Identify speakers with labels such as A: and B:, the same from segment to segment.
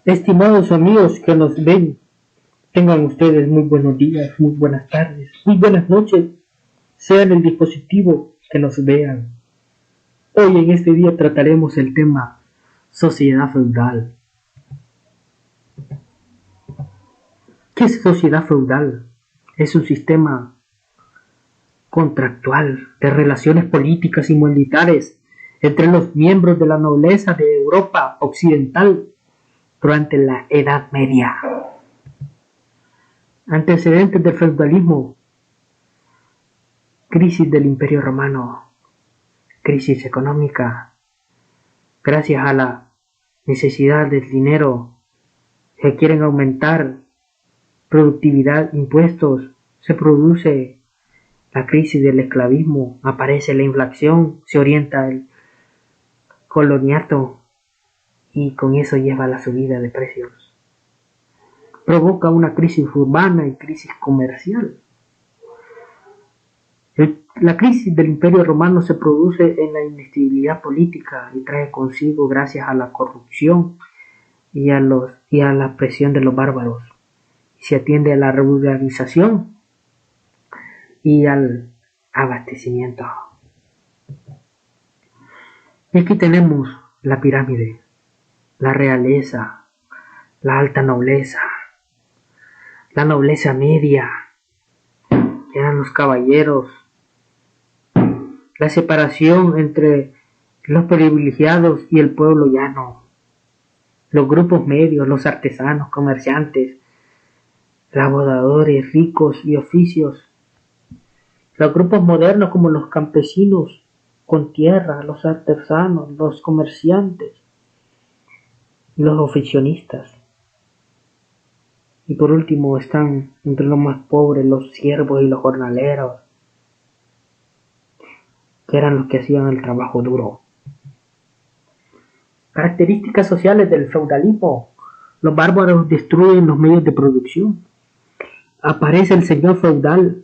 A: Estimados amigos que nos ven, tengan ustedes muy buenos días, muy buenas tardes, muy buenas noches, sean el dispositivo que nos vean. Hoy en este día trataremos el tema sociedad feudal. ¿Qué es sociedad feudal? Es un sistema contractual de relaciones políticas y militares entre los miembros de la nobleza de Europa occidental durante la Edad Media. Antecedentes del feudalismo: crisis del Imperio Romano, crisis económica. Gracias a la necesidad del dinero, se quieren aumentar productividad, impuestos, se produce la crisis del esclavismo, aparece la inflación, se orienta el coloniato y con eso lleva a la subida de precios. Provoca una crisis urbana y crisis comercial. La crisis del Imperio Romano se produce en la inestabilidad política y trae consigo gracias a la corrupción y a la presión de los bárbaros. Se atiende a la regularización y al abastecimiento. Y aquí tenemos la pirámide, la realeza, la alta nobleza, la nobleza media, que eran los caballeros, la separación entre los privilegiados y el pueblo llano, los grupos medios, los artesanos, comerciantes, labradores, ricos y oficios, los grupos modernos como los campesinos con tierra, los artesanos, los comerciantes, los oficionistas. Y por último están entre los más pobres los siervos y los jornaleros, que eran los que hacían el trabajo duro. Características sociales del feudalismo: los bárbaros destruyen los medios de producción. Aparece el señor feudal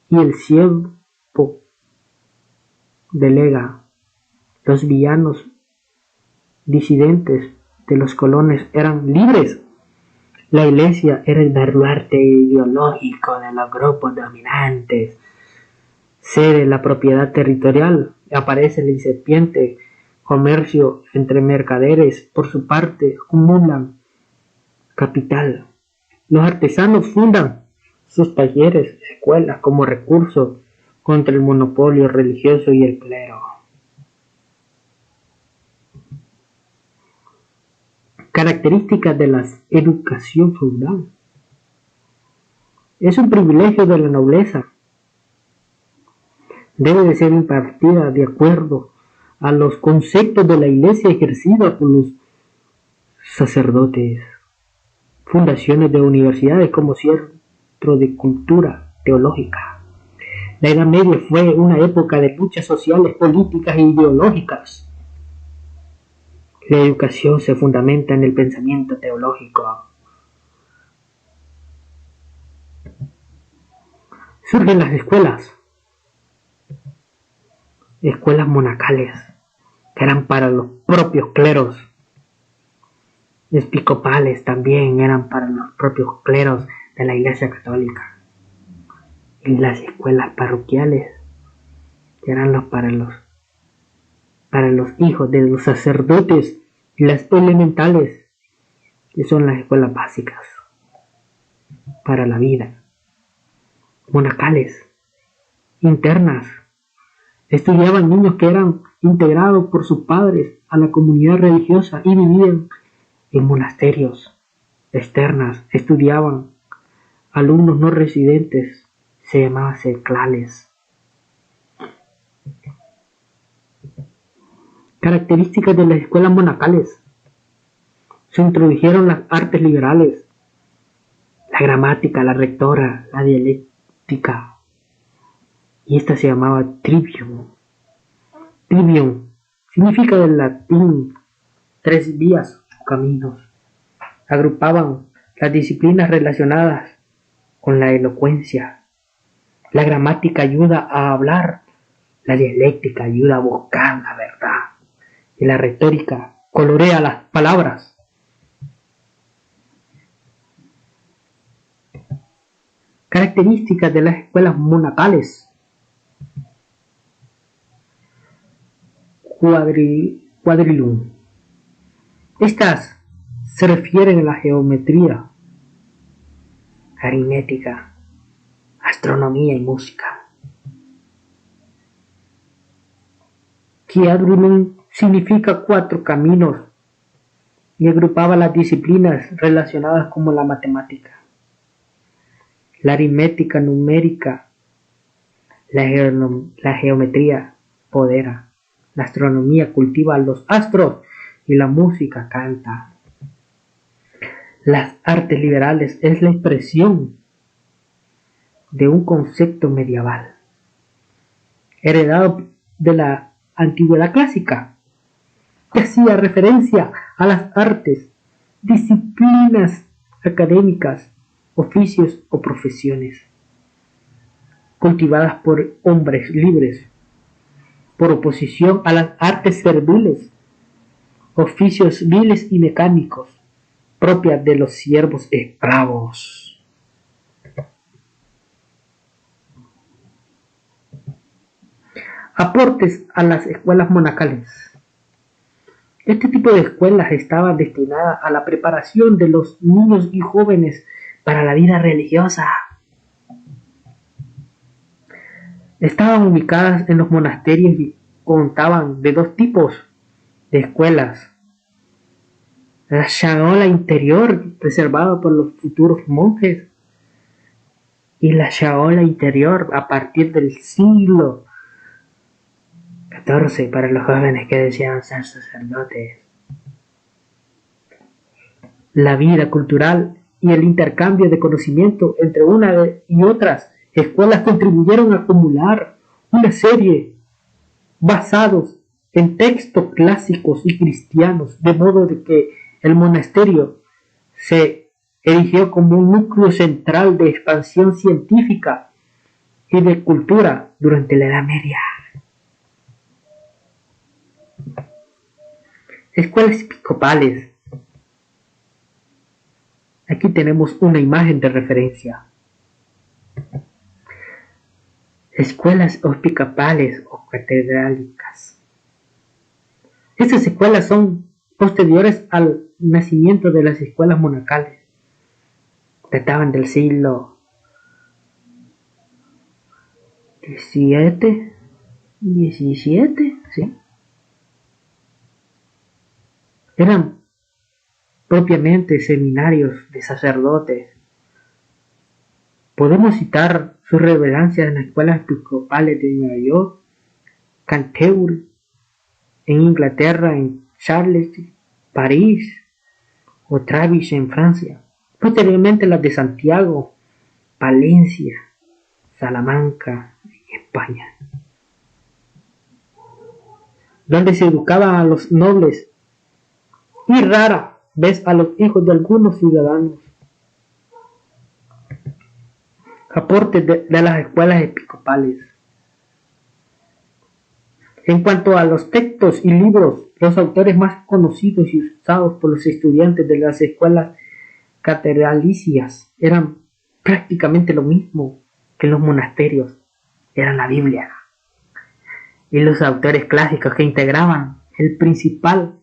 A: y el siervo delega. Los villanos disidentes de los colonos eran libres. La iglesia era el baluarte ideológico de los grupos dominantes. Cede la propiedad territorial. Aparece el incipiente comercio entre mercaderes. Por su parte, acumulan capital. Los artesanos fundan sus talleres, escuelas como recurso contra el monopolio religioso y el clero. Características de la educación feudal: es un privilegio de la nobleza. Debe de ser impartida de acuerdo a los conceptos de la iglesia ejercida por los sacerdotes. Fundaciones de universidades como centro de cultura teológica. La Edad Media fue una época de luchas sociales, políticas e ideológicas. La educación se fundamenta en el pensamiento teológico. Surgen las escuelas monacales, que eran para los propios cleros. Episcopales también eran para los propios cleros de la Iglesia Católica. Y las escuelas parroquiales, que eran para los hijos de los sacerdotes, y las elementales, que son las escuelas básicas para la vida. Monacales, internas, estudiaban niños que eran integrados por sus padres a la comunidad religiosa y vivían en monasterios. Externas, estudiaban alumnos no residentes, se llamaban seclales. Características de las escuelas monacales: se introdujeron las artes liberales, la gramática, la retórica, la dialéctica, y esta se llamaba trivium. Trivium significa del latín tres vías o caminos. Agrupaban las disciplinas relacionadas con la elocuencia. La gramática ayuda a hablar, la dialéctica ayuda a buscar la verdad, y la retórica colorea las palabras. Características de las escuelas monacales. Quadrilum. Estas se refieren a la geometría, aritmética, astronomía y música. Quadrilum significa 4 caminos y agrupaba las disciplinas relacionadas como la matemática, la aritmética numérica, la geometría podera, la astronomía cultiva los astros y la música canta. Las artes liberales es la expresión de un concepto medieval, heredado de la antigüedad clásica, que hacía referencia a las artes, disciplinas académicas, oficios o profesiones, cultivadas por hombres libres, por oposición a las artes serviles, oficios viles y mecánicos, propias de los siervos esclavos. Aportes a las escuelas monacales. Este tipo de escuelas estaba destinada a la preparación de los niños y jóvenes para la vida religiosa. Estaban ubicadas en los monasterios y contaban de 2 tipos de escuelas. La shaola interior, reservada por los futuros monjes, y la shaola interior a partir del siglo XIV para los jóvenes que deseaban ser sacerdotes. La vida cultural y el intercambio de conocimiento entre una y otras escuelas contribuyeron a acumular una serie basados en textos clásicos y cristianos, de modo de que el monasterio se erigió como un núcleo central de expansión científica y de cultura durante la Edad Media. Escuelas episcopales. Aquí tenemos una imagen de referencia. Escuelas episcopales o catedralicas. Estas escuelas son posteriores al nacimiento de las escuelas monacales. Databan del siglo XVII, ¿sí? Eran propiamente seminarios de sacerdotes. Podemos citar sus relevancias en las escuelas episcopales de Nueva York, Canterbury, en Inglaterra, en Charles, París o Travis en Francia. Posteriormente las de Santiago, Palencia, Salamanca en España, donde se educaban a los nobles y rara vez a los hijos de algunos ciudadanos. Aportes de las escuelas episcopales. En cuanto a los textos y libros, los autores más conocidos y usados por los estudiantes de las escuelas catedralicias eran prácticamente lo mismo que en los monasterios, eran la Biblia y los autores clásicos que integraban el principal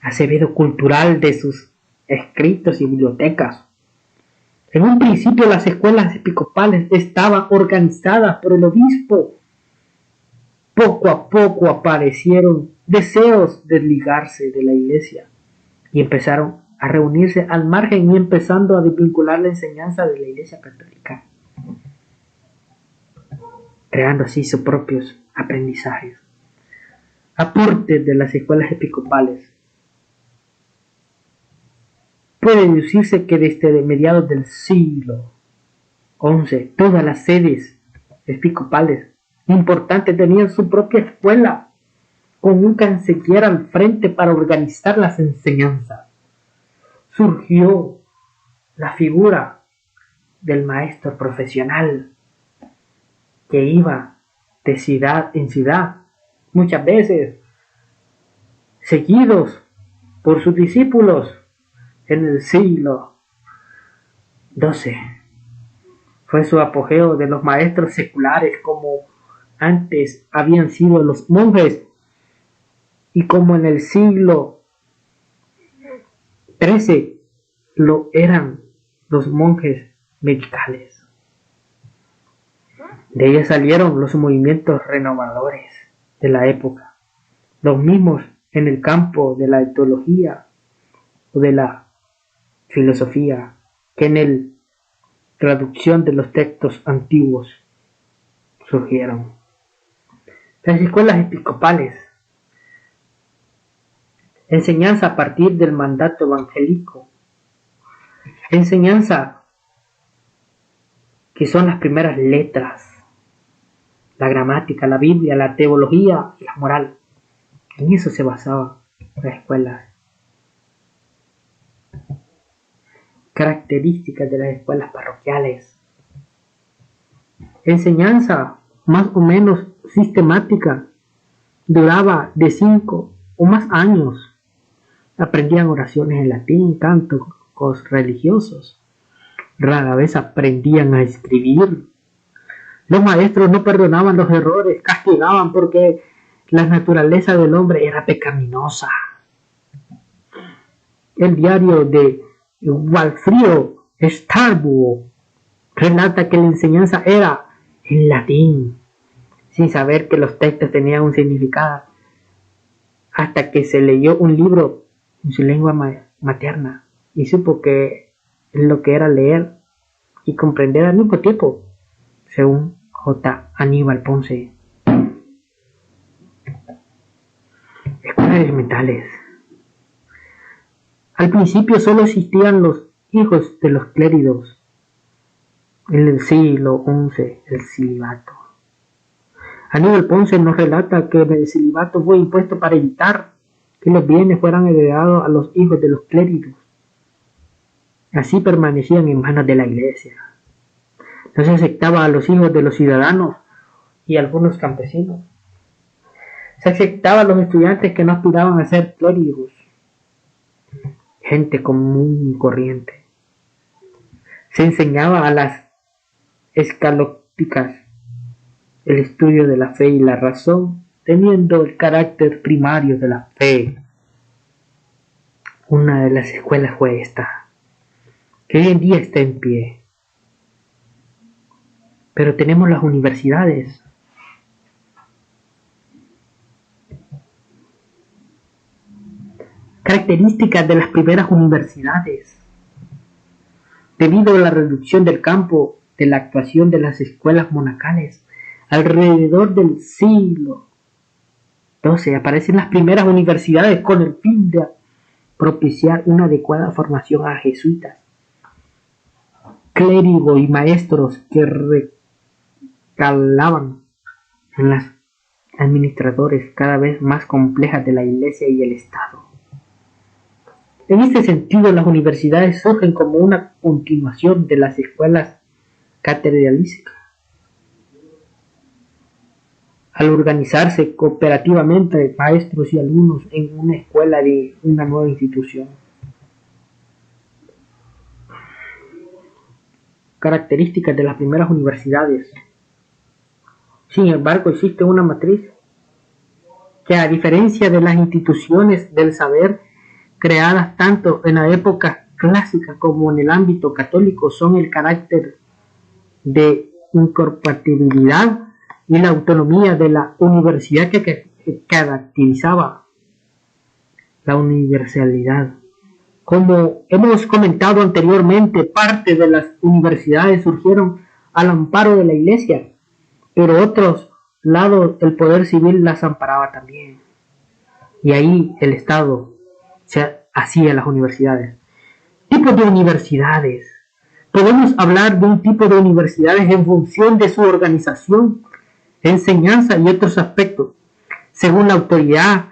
A: acervo cultural de sus escritos y bibliotecas. En un principio las escuelas episcopales estaban organizadas por el obispo. Poco a poco aparecieron deseos de desligarse de la iglesia y empezaron a reunirse al margen y empezando a desvincular la enseñanza de la iglesia católica, creando así sus propios aprendizajes. Aportes de las escuelas episcopales. Puede deducirse que desde mediados del siglo XI todas las sedes episcopales importantes tenían su propia escuela, con un canciller al frente para organizar las enseñanzas. Surgió la figura del maestro profesional que iba de ciudad en ciudad, muchas veces seguidos por sus discípulos en el siglo XII. Fue su apogeo de los maestros seculares como antes habían sido los monjes y como en el siglo XIII lo eran los monjes medicales. De ella salieron los movimientos renovadores de la época, los mismos en el campo de la teología o de la filosofía que en la traducción de los textos antiguos surgieron. Las escuelas episcopales, enseñanza a partir del mandato evangélico, enseñanza que son las primeras letras, la gramática, la Biblia, la teología y la moral. En eso se basaban las escuelas. Características de las escuelas parroquiales. Enseñanza más o menos sistemática, duraba de 5 o más años. Aprendían oraciones en latín, cánticos religiosos. Rara vez aprendían a escribir. Los maestros no perdonaban los errores, castigaban porque la naturaleza del hombre era pecaminosa. El diario de Walfrido Strabo relata que la enseñanza era en latín, sin saber que los textos tenían un significado, hasta que se leyó un libro en su lengua materna y supo que lo que era leer y comprender al mismo tiempo, según J. Aníbal Ponce. Escuelas elementales. Al principio solo existían los hijos de los clérigos. En el siglo XI, el celibato. Aníbal Ponce nos relata que el celibato fue impuesto para evitar que los bienes fueran heredados a los hijos de los clérigos. Así permanecían en manos de la iglesia. No se aceptaba a los hijos de los ciudadanos y algunos campesinos. Se aceptaba a los estudiantes que no aspiraban a ser clérigos, gente común y corriente. Se enseñaba a las escolásticas el estudio de la fe y la razón, teniendo el carácter primario de la fe. Una de las escuelas fue esta, que hoy en día está en pie. Pero tenemos las universidades. Características de las primeras universidades. Debido a la reducción del campo de la actuación de las escuelas monacales, alrededor del siglo XII aparecen las primeras universidades con el fin de propiciar una adecuada formación a jesuitas, clérigos y maestros que recalaban en las administradores cada vez más complejas de la Iglesia y el Estado. En este sentido, las universidades surgen como una continuación de las escuelas catedralísticas. Al organizarse cooperativamente maestros y alumnos en una escuela de una nueva institución. Características de las primeras universidades. Sin embargo, existe una matriz que, a diferencia de las instituciones del saber creadas tanto en la época clásica como en el ámbito católico, son el carácter de incompatibilidad y la autonomía de la universidad que caracterizaba la universalidad. Como hemos comentado anteriormente, parte de las universidades surgieron al amparo de la Iglesia, pero otros lados el poder civil las amparaba también. Y ahí el Estado se hacía las universidades. Tipos de universidades. Podemos hablar de un tipo de universidades en función de su organización, enseñanza y otros aspectos. Según la autoridad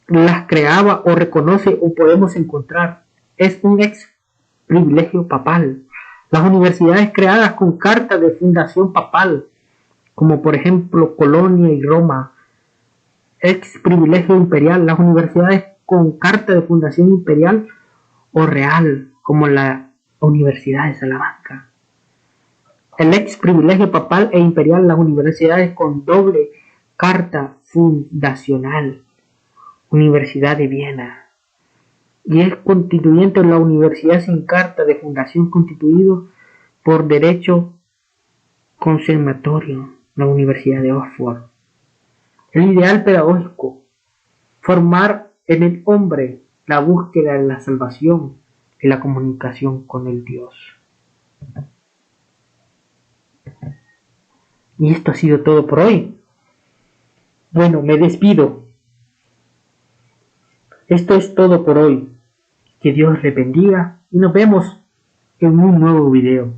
A: las creaba o reconoce o podemos encontrar. Es un ex privilegio papal. Las universidades creadas con carta de fundación papal, como por ejemplo Colonia y Roma. Ex privilegio imperial. Las universidades con carta de fundación imperial o real, como la Universidad de Salamanca. el ex privilegio papal e imperial, las universidades con doble carta fundacional, Universidad de Viena, y es constituyente la universidad sin carta de fundación constituido por derecho conservatorio, la Universidad de Oxford. El ideal pedagógico, formar en el hombre la búsqueda de la salvación y la comunicación con el Dios. Y esto ha sido todo por hoy. Bueno, me despido. Esto es todo por hoy. Que Dios les bendiga y nos vemos en un nuevo video.